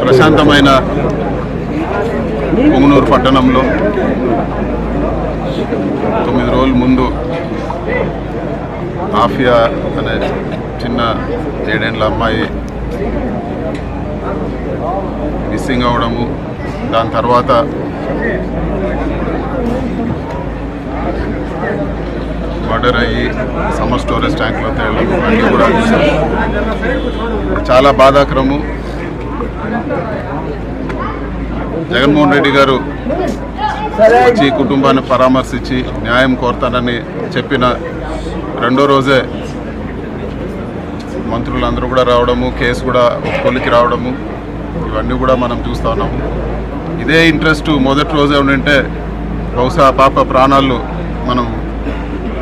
ప్రశాంతమైన పొంగనూరు పట్టణంలో 9 రోజుల ముందు ఆఫియా అనే చిన్న 7 ఏళ్ల అమ్మాయి మిస్సింగ్ అవడము, దాని తర్వాత మర్డర్ అయ్యి సమ్మర్ స్టోరేజ్ ట్యాంక్లో తేలడం అన్నీ కూడా చాలా బాధాకరము. జగన్మోహన్ రెడ్డి గారు వచ్చి కుటుంబాన్ని పరామర్శించి న్యాయం కోరుతానని చెప్పిన 2వ రోజే మంత్రులందరూ కూడా రావడము, కేసు కూడా కొలికి రావడము, ఇవన్నీ కూడా మనం చూస్తూ ఉన్నాము. ఇదే ఇంట్రెస్ట్ మొదటి రోజే ఉండింటే బహుశా పాప ప్రాణాలు మనం